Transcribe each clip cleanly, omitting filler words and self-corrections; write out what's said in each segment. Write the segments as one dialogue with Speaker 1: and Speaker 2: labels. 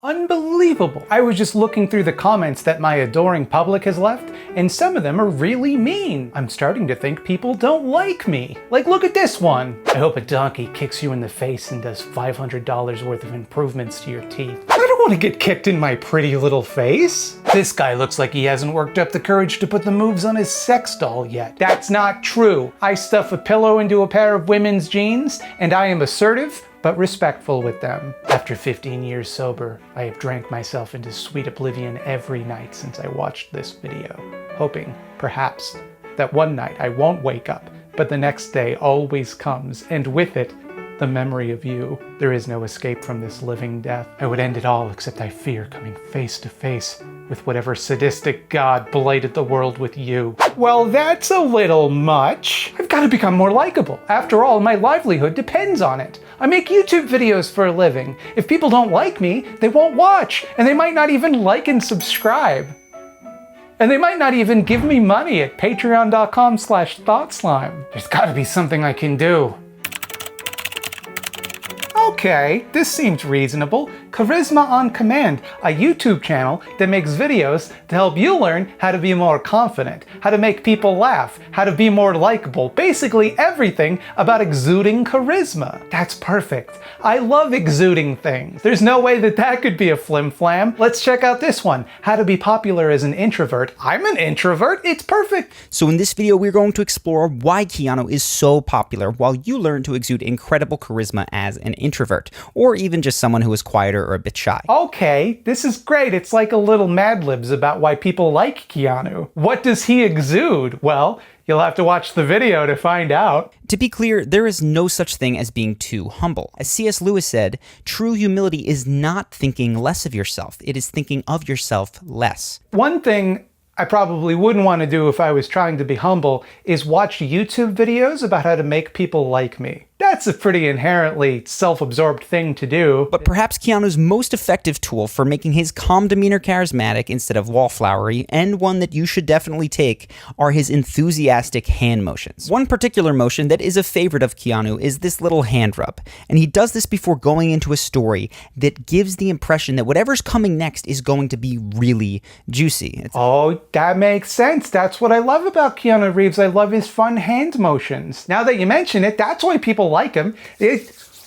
Speaker 1: Unbelievable. I was just looking through the comments that my adoring public has left, and some of them are really mean. I'm starting to think people don't like me. Like, look at this one. I hope a donkey kicks you in the face and does $500 worth of improvements to your teeth. I don't want to get kicked in my pretty little face. This guy looks like he hasn't worked up the courage to put the moves on his sex doll yet. That's not true. I stuff a pillow into a pair of women's jeans, and I am assertive, but respectful with them. After 15 years sober, I have drank myself into sweet oblivion every night since I watched this video, hoping, perhaps, that one night I won't wake up, but the next day always comes, and with it, the memory of you. There is no escape from this living death. I would end it all, except I fear coming face to face with whatever sadistic god blighted the world with you. Well, that's a little much. I've got to become more likable. After all, my livelihood depends on it. I make YouTube videos for a living. If people don't like me, they won't watch, and they might not even like and subscribe. And they might not even give me money at patreon.com/thoughtslime. There's got to be something I can do. Okay, this seems reasonable. Charisma on Command, a YouTube channel that makes videos to help you learn how to be more confident, how to make people laugh, how to be more likable, basically everything about exuding charisma. That's perfect. I love exuding things. There's no way that that could be a flim-flam. Let's check out this one, how to be popular as an introvert. I'm an introvert, it's perfect.
Speaker 2: So in this video, we're going to explore why Keanu is so popular while you learn to exude incredible charisma as an introvert, or even just someone who is quieter or a bit shy.
Speaker 1: Okay, this is great. It's like a little Mad Libs about why people like Keanu. What does he exude? Well, you'll have to watch the video to find out.
Speaker 2: To be clear, there is no such thing as being too humble. As C.S. Lewis said, true humility is not thinking less of yourself. It is thinking of yourself less.
Speaker 1: One thing I probably wouldn't want to do if I was trying to be humble is watch YouTube videos about how to make people like me. That's a pretty inherently self-absorbed thing to do.
Speaker 2: But perhaps Keanu's most effective tool for making his calm demeanor charismatic instead of wallflowery, and one that you should definitely take, are his enthusiastic hand motions. One particular motion that is a favorite of Keanu is this little hand rub, and he does this before going into a story that gives the impression that whatever's coming next is going to be really juicy.
Speaker 1: Oh, that makes sense. That's what I love about Keanu Reeves. I love his fun hand motions. Now that you mention it, that's why people like him.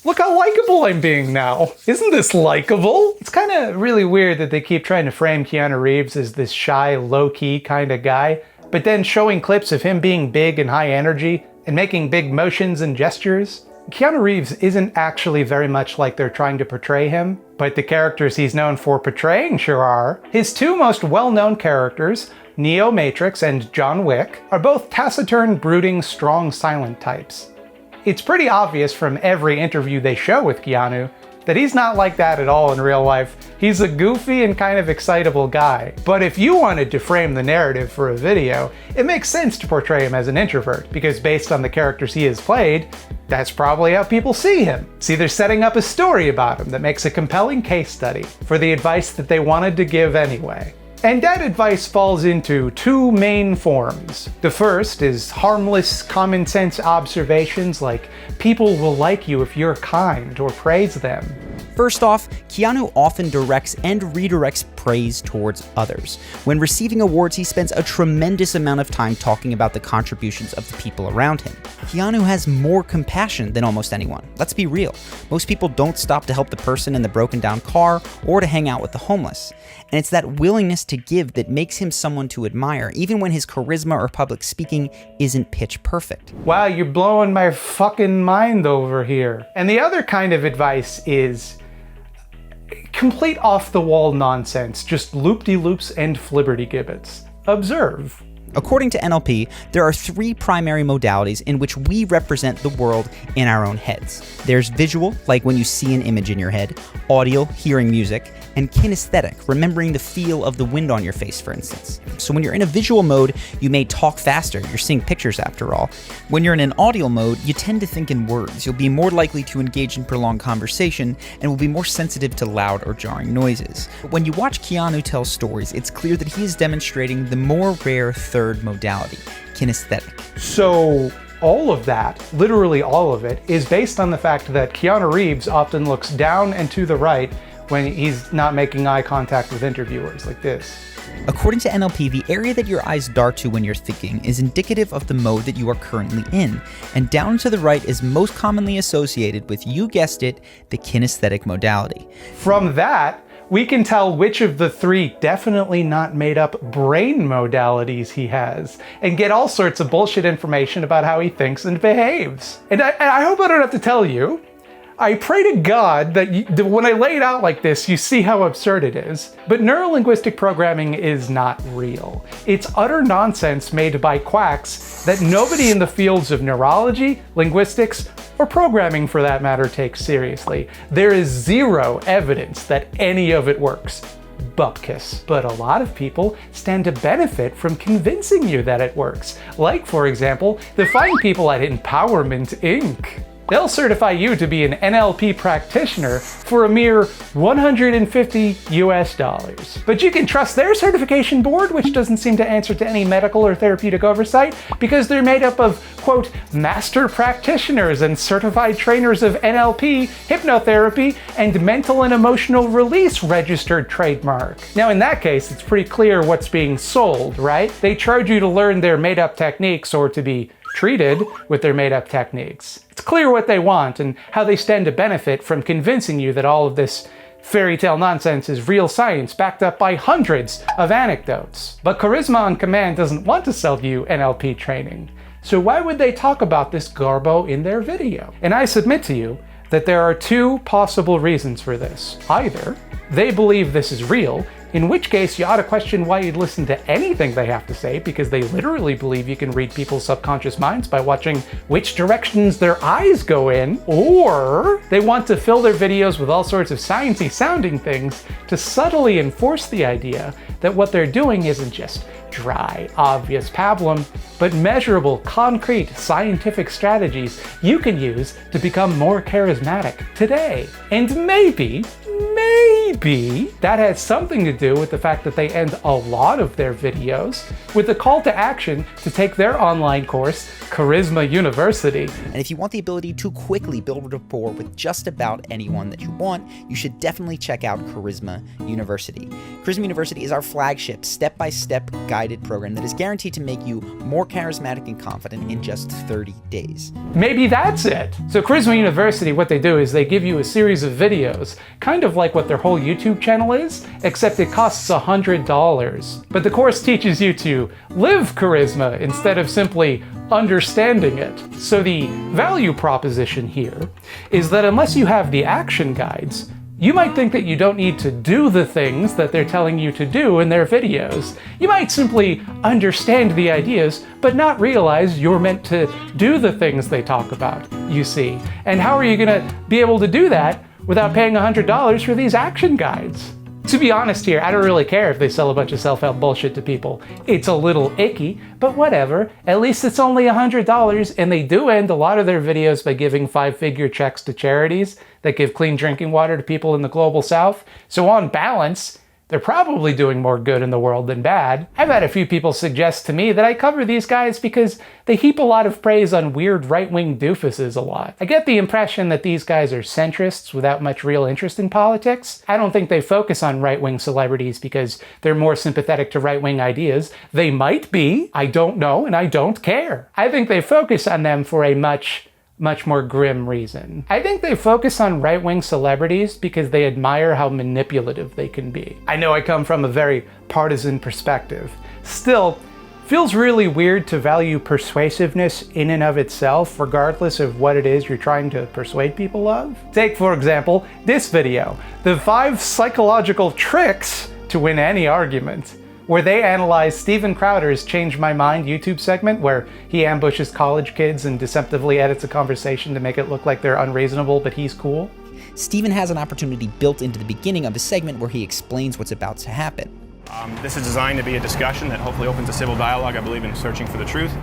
Speaker 1: Look how likable I'm being now. Isn't this likable? It's kind of really weird that they keep trying to frame Keanu Reeves as this shy, low-key kind of guy, but then showing clips of him being big and high energy and making big motions and gestures. Keanu Reeves isn't actually very much like they're trying to portray him, but the characters he's known for portraying sure are. His two most well-known characters, Neo Matrix and John Wick, are both taciturn, brooding, strong, silent types. It's pretty obvious from every interview they show with Keanu that he's not like that at all in real life. He's a goofy and kind of excitable guy. But if you wanted to frame the narrative for a video, it makes sense to portray him as an introvert, because based on the characters he has played, that's probably how people see him. It's either setting up a story about him that makes a compelling case study for the advice that they wanted to give anyway. And that advice falls into two main forms. The first is harmless, common sense observations like, people will like you if you're kind, or praise them.
Speaker 2: First off, Keanu often directs and redirects praise towards others. When receiving awards, he spends a tremendous amount of time talking about the contributions of the people around him. Keanu has more compassion than almost anyone. Let's be real. Most people don't stop to help the person in the broken down car or to hang out with the homeless. And it's that willingness to give that makes him someone to admire, even when his charisma or public speaking isn't pitch perfect.
Speaker 1: Wow, you're blowing my fucking mind over here. And the other kind of advice is complete off-the-wall nonsense, just loop-de-loops and flibberty-gibbets. Observe.
Speaker 2: According to NLP, there are three primary modalities in which we represent the world in our own heads. There's visual, like when you see an image in your head, audio, hearing music, and kinesthetic, remembering the feel of the wind on your face, for instance. So when you're in a visual mode, you may talk faster. You're seeing pictures after all. When you're in an audio mode, you tend to think in words. You'll be more likely to engage in prolonged conversation and will be more sensitive to loud or jarring noises. But when you watch Keanu tell stories, it's clear that he is demonstrating the more rare third modality, kinesthetic.
Speaker 1: So all of that, literally all of it, is based on the fact that Keanu Reeves often looks down and to the right when he's not making eye contact with interviewers like this.
Speaker 2: According to NLP, the area that your eyes dart to when you're thinking is indicative of the mode that you are currently in, and down to the right is most commonly associated with, you guessed it, the kinesthetic modality.
Speaker 1: From that, we can tell which of the 3 definitely not made up brain modalities he has, and get all sorts of bullshit information about how he thinks and behaves. And I hope I don't have to tell you, I pray to God that when I lay it out like this, you see how absurd it is. But neurolinguistic programming is not real. It's utter nonsense made by quacks that nobody in the fields of neurology, linguistics, or programming for that matter takes seriously. There is zero evidence that any of it works. Bupkis. But a lot of people stand to benefit from convincing you that it works. Like, for example, the fine people at Empowerment Inc. They'll certify you to be an NLP practitioner for a mere $150 US. But you can trust their certification board, which doesn't seem to answer to any medical or therapeutic oversight, because they're made up of, quote, master practitioners and certified trainers of NLP, hypnotherapy, and mental and emotional release registered trademark. Now in that case, it's pretty clear what's being sold, right? They charge you to learn their made-up techniques or to be treated with their made-up techniques. It's clear what they want and how they stand to benefit from convincing you that all of this fairy tale nonsense is real science backed up by hundreds of anecdotes. But Charisma on Command doesn't want to sell you NLP training. So why would they talk about this garbo in their video? And I submit to you that there are 2 possible reasons for this. Either they believe this is real, in which case you ought to question why you'd listen to anything they have to say, because they literally believe you can read people's subconscious minds by watching which directions their eyes go in, or they want to fill their videos with all sorts of sciencey sounding things to subtly enforce the idea that what they're doing isn't just dry, obvious pablum, but measurable, concrete, scientific strategies you can use to become more charismatic today. And maybe that has something to do with the fact that they end a lot of their videos with the call to action to take their online course, Charisma University.
Speaker 2: And if you want the ability to quickly build rapport with just about anyone that you want, you should definitely check out Charisma University. Charisma University is our flagship, step-by-step guided program that is guaranteed to make you more charismatic and confident in just 30 days.
Speaker 1: Maybe that's it. So Charisma University, what they do is they give you a series of videos, kind of like what their whole YouTube channel is, except it costs $100. But the course teaches you to live charisma instead of simply understanding it. So the value proposition here is that unless you have the action guides, you might think that you don't need to do the things that they're telling you to do in their videos. You might simply understand the ideas, but not realize you're meant to do the things they talk about, you see. And how are you gonna be able to do that without paying $100 for these action guides? To be honest here, I don't really care if they sell a bunch of self-help bullshit to people. It's a little icky, but whatever. At least it's only $100, and they do end a lot of their videos by giving 5-figure checks to charities that give clean drinking water to people in the global south. So on balance, they're probably doing more good in the world than bad. I've had a few people suggest to me that I cover these guys because they heap a lot of praise on weird right-wing doofuses a lot. I get the impression that these guys are centrists without much real interest in politics. I don't think they focus on right-wing celebrities because they're more sympathetic to right-wing ideas. They might be. I don't know, and I don't care. I think they focus on them for a much more grim reason. I think they focus on right-wing celebrities because they admire how manipulative they can be. I know I come from a very partisan perspective. Still, feels really weird to value persuasiveness in and of itself, regardless of what it is you're trying to persuade people of. Take, for example, this video, the 5 psychological tricks to win any argument, where they analyze Steven Crowder's Change My Mind YouTube segment, where he ambushes college kids and deceptively edits a conversation to make it look like they're unreasonable, but he's cool.
Speaker 2: Steven has an opportunity built into the beginning of the segment where he explains what's about to happen.
Speaker 3: This is designed to be a discussion that hopefully opens a civil dialogue. I believe in searching for the truth.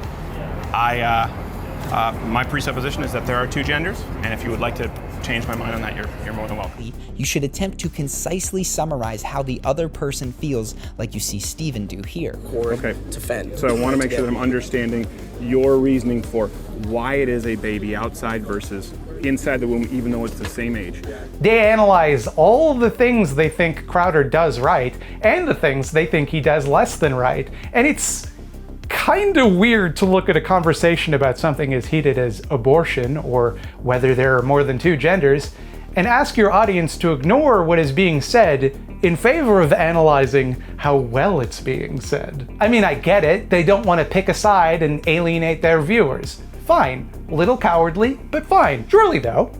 Speaker 3: My presupposition is that there are 2 genders, and if you would like to change my mind on that, you're more than welcome.
Speaker 2: You should attempt to concisely summarize how the other person feels, like you see Steven do here.
Speaker 3: Okay. To fend. So I want to make sure that I'm understanding your reasoning for why it is a baby outside versus inside the womb, even though it's the same age.
Speaker 1: They analyze all the things they think Crowder does right and the things they think he does less than right. And it's kind of weird to look at a conversation about something as heated as abortion or whether there are more than two genders and ask your audience to ignore what is being said in favor of analyzing how well it's being said. I mean, I get it. They don't want to pick a side and alienate their viewers. Fine. A little cowardly, but fine. Truly though,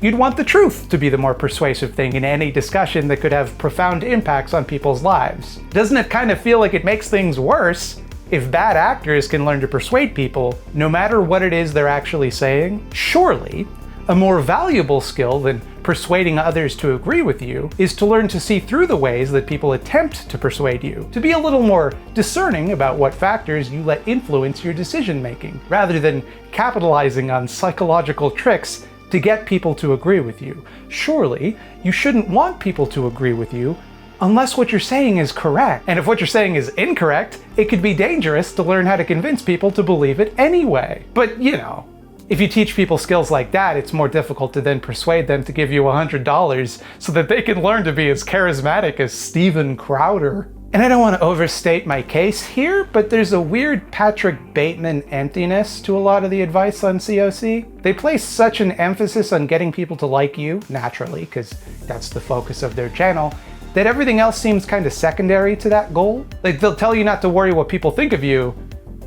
Speaker 1: you'd want the truth to be the more persuasive thing in any discussion that could have profound impacts on people's lives. Doesn't it kind of feel like it makes things worse if bad actors can learn to persuade people no matter what it is they're actually saying? Surely, a more valuable skill than persuading others to agree with you is to learn to see through the ways that people attempt to persuade you, to be a little more discerning about what factors you let influence your decision making, rather than capitalizing on psychological tricks to get people to agree with you. Surely, you shouldn't want people to agree with you unless what you're saying is correct. And if what you're saying is incorrect, it could be dangerous to learn how to convince people to believe it anyway. But you know, if you teach people skills like that, it's more difficult to then persuade them to give you $100 so that they can learn to be as charismatic as Steven Crowder. And I don't want to overstate my case here, but there's a weird Patrick Bateman emptiness to a lot of the advice on COC. They place such an emphasis on getting people to like you, naturally, because that's the focus of their channel, that everything else seems kind of secondary to that goal. Like, they'll tell you not to worry what people think of you,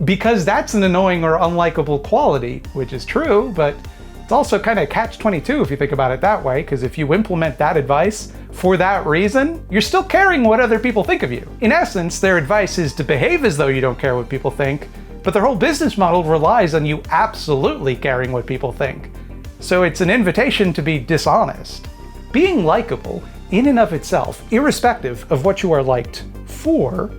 Speaker 1: because that's an annoying or unlikable quality, which is true, but it's also kind of catch-22 if you think about it that way, because if you implement that advice for that reason, you're still caring what other people think of you. In essence, their advice is to behave as though you don't care what people think, but their whole business model relies on you absolutely caring what people think. So it's an invitation to be dishonest. Being likable, in and of itself, irrespective of what you are liked for,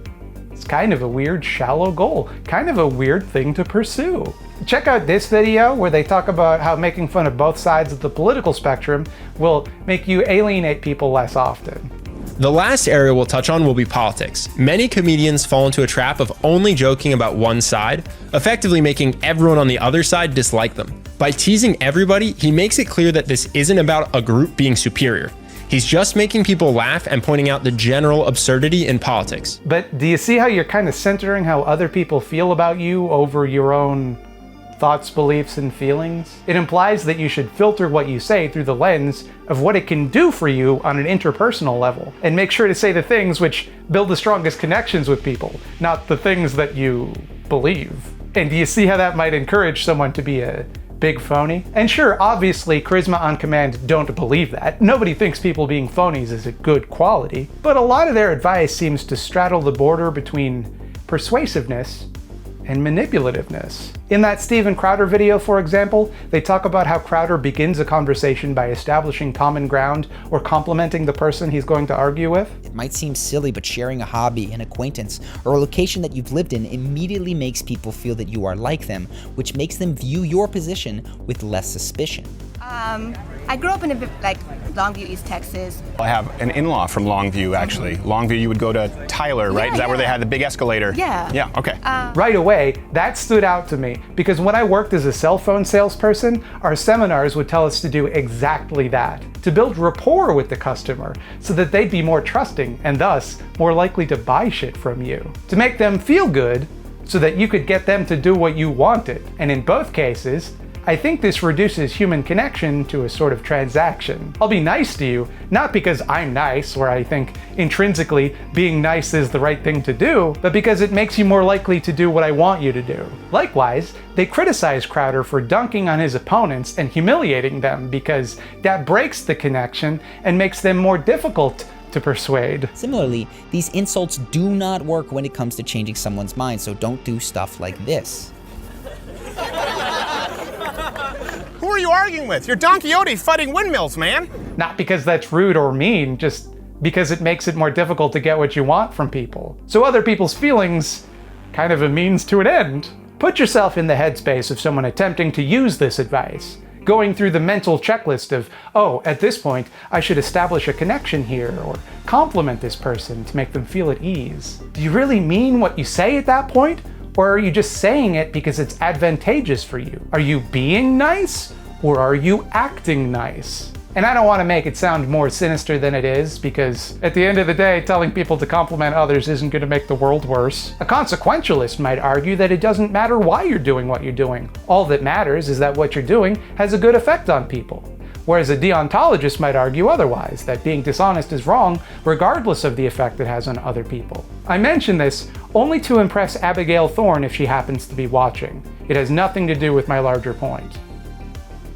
Speaker 1: it's kind of a weird, shallow goal, kind of a weird thing to pursue. Check out this video where they talk about how making fun of both sides of the political spectrum will make you alienate people less often.
Speaker 4: The last area we'll touch on will be politics. Many comedians fall into a trap of only joking about one side, effectively making everyone on the other side dislike them. By teasing everybody, he makes it clear that this isn't about a group being superior. He's just making people laugh and pointing out the general absurdity in politics.
Speaker 1: But do you see how you're kind of centering how other people feel about you over your own thoughts, beliefs, and feelings? It implies that you should filter what you say through the lens of what it can do for you on an interpersonal level, and make sure to say the things which build the strongest connections with people, not the things that you believe. And do you see how that might encourage someone to be a big phony? And sure, obviously, charisma on command don't believe that. Nobody thinks people being phonies is a good quality, but a lot of their advice seems to straddle the border between persuasiveness and manipulativeness. In that Steven Crowder video, for example, they talk about how Crowder begins a conversation by establishing common ground or complimenting the person he's going to argue with.
Speaker 2: It might seem silly, but sharing a hobby, an acquaintance, or a location that you've lived in immediately makes people feel that you are like them, which makes them view your position with less suspicion.
Speaker 5: I grew up in Longview, East Texas.
Speaker 3: I have an in-law from Longview, actually. Longview, you would go to Tyler, right?
Speaker 5: Yeah,
Speaker 3: Is that where they
Speaker 5: yeah.
Speaker 3: had the big escalator?
Speaker 5: Yeah.
Speaker 3: Yeah, okay.
Speaker 1: Right away, that stood out to me, because when I worked as a cell phone salesperson, our seminars would tell us to do exactly that, to build rapport with the customer so that they'd be more trusting and thus more likely to buy shit from you, to make them feel good so that you could get them to do what you wanted. And in both cases, I think this reduces human connection to a sort of transaction. I'll be nice to you, not because I'm nice, or I think intrinsically being nice is the right thing to do, but because it makes you more likely to do what I want you to do. Likewise, they criticize Crowder for dunking on his opponents and humiliating them because that breaks the connection and makes them more difficult to persuade.
Speaker 2: Similarly, these insults do not work when it comes to changing someone's mind, so don't do stuff like this.
Speaker 3: Who are you arguing with? You're Don Quixote fighting windmills, man.
Speaker 1: Not because that's rude or mean, just because it makes it more difficult to get what you want from people. So other people's feelings, kind of a means to an end. Put yourself in the headspace of someone attempting to use this advice, going through the mental checklist of, oh, at this point, I should establish a connection here, or compliment this person to make them feel at ease. Do you really mean what you say at that point? Or are you just saying it because it's advantageous for you? Are you being nice? Or are you acting nice? And I don't want to make it sound more sinister than it is, because at the end of the day, telling people to compliment others isn't going to make the world worse. A consequentialist might argue that it doesn't matter why you're doing what you're doing. All that matters is that what you're doing has a good effect on people. Whereas a deontologist might argue otherwise, that being dishonest is wrong regardless of the effect it has on other people. I mention this only to impress Abigail Thorne if she happens to be watching. It has nothing to do with my larger point.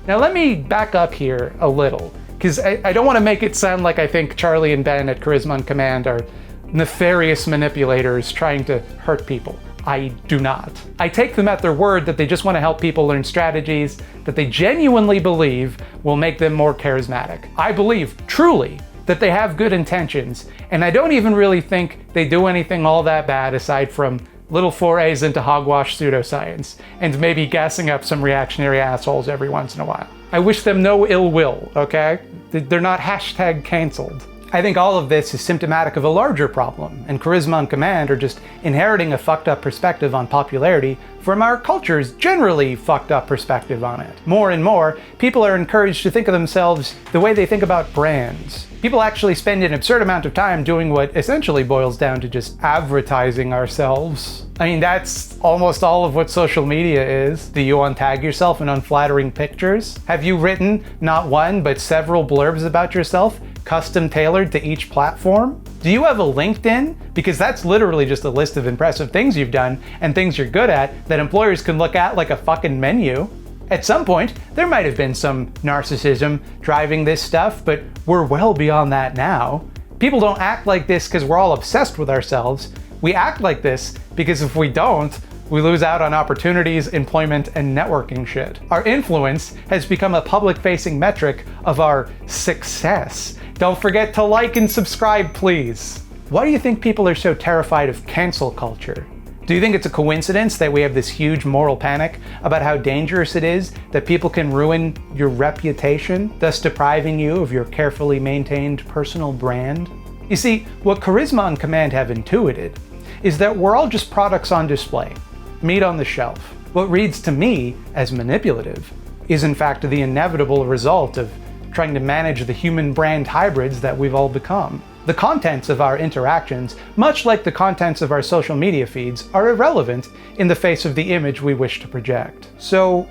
Speaker 1: Now let me back up here a little, because I don't want to make it sound like I think Charlie and Ben at Charisma on Command are nefarious manipulators trying to hurt people. I do not. I take them at their word that they just want to help people learn strategies that they genuinely believe will make them more charismatic. I believe, truly, that they have good intentions, and I don't even really think they do anything all that bad aside from little forays into hogwash pseudoscience, and maybe gassing up some reactionary assholes every once in a while. I wish them no ill will, okay? They're not hashtag canceled. I think all of this is symptomatic of a larger problem, and Charisma on Command are just inheriting a fucked up perspective on popularity from our culture's generally fucked up perspective on it. More and more, people are encouraged to think of themselves the way they think about brands. People actually spend an absurd amount of time doing what essentially boils down to just advertising ourselves. I mean, that's almost all of what social media is. Do you untag yourself in unflattering pictures? Have you written not one, but several blurbs about yourself, custom tailored to each platform? Do you have a LinkedIn? Because that's literally just a list of impressive things you've done and things you're good at that employers can look at like a fucking menu. At some point, there might have been some narcissism driving this stuff, but we're well beyond that now. People don't act like this because we're all obsessed with ourselves. We act like this because if we don't, we lose out on opportunities, employment, and networking shit. Our influence has become a public-facing metric of our success. Don't forget to like and subscribe, please. Why do you think people are so terrified of cancel culture? Do you think it's a coincidence that we have this huge moral panic about how dangerous it is that people can ruin your reputation, thus depriving you of your carefully maintained personal brand? You see, what Charisma on Command have intuited is that we're all just products on display, meat on the shelf. What reads to me as manipulative is in fact the inevitable result of trying to manage the human brand hybrids that we've all become. The contents of our interactions, much like the contents of our social media feeds, are irrelevant in the face of the image we wish to project. So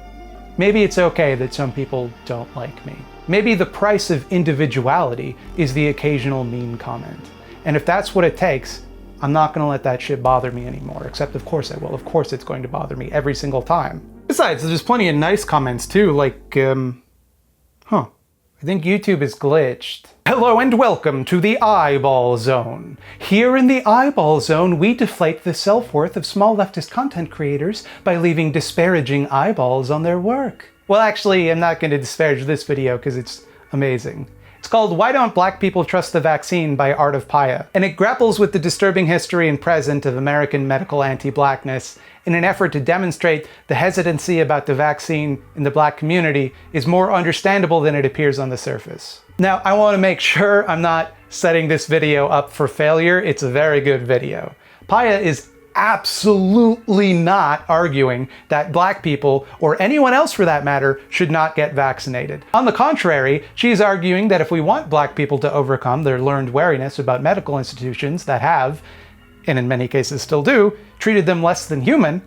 Speaker 1: maybe it's okay that some people don't like me. Maybe the price of individuality is the occasional mean comment. And if that's what it takes, I'm not gonna let that shit bother me anymore, except of course I will. Of course it's going to bother me every single time. Besides, there's plenty of nice comments too, like, I think YouTube is glitched. Hello and welcome to the Eyeball Zone. Here in the Eyeball Zone, we deflate the self-worth of small leftist content creators by leaving disparaging eyeballs on their work. Well, actually, I'm not going to disparage this video because it's amazing. It's called Why Don't Black People Trust the Vaccine by Art of Paya, and it grapples with the disturbing history and present of American medical anti-blackness in an effort to demonstrate the hesitancy about the vaccine in the black community is more understandable than it appears on the surface. Now, I want to make sure I'm not setting this video up for failure. It's a very good video. Paya is absolutely not arguing that black people, or anyone else for that matter, should not get vaccinated. On the contrary, she's arguing that if we want black people to overcome their learned wariness about medical institutions that have, and in many cases still do, treated them less than human,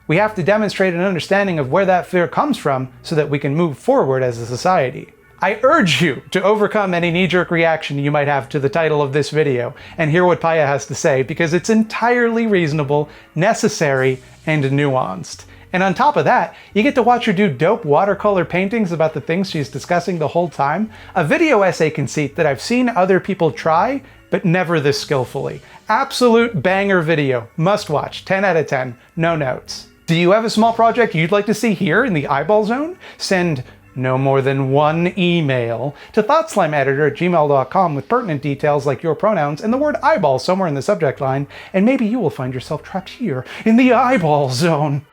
Speaker 1: we have to demonstrate an understanding of where that fear comes from so that we can move forward as a society. I urge you to overcome any knee-jerk reaction you might have to the title of this video and hear what Paya has to say, because it's entirely reasonable, necessary, and nuanced. And on top of that, you get to watch her do dope watercolor paintings about the things she's discussing the whole time. A video essay conceit that I've seen other people try, but never this skillfully. Absolute banger video. Must watch. 10 out of 10. No notes. Do you have a small project you'd like to see here in the Eyeball Zone? Send no more than one email to thoughtslimeeditor@gmail.com with pertinent details like your pronouns and the word eyeball somewhere in the subject line, and maybe you will find yourself trapped here in the Eyeball Zone.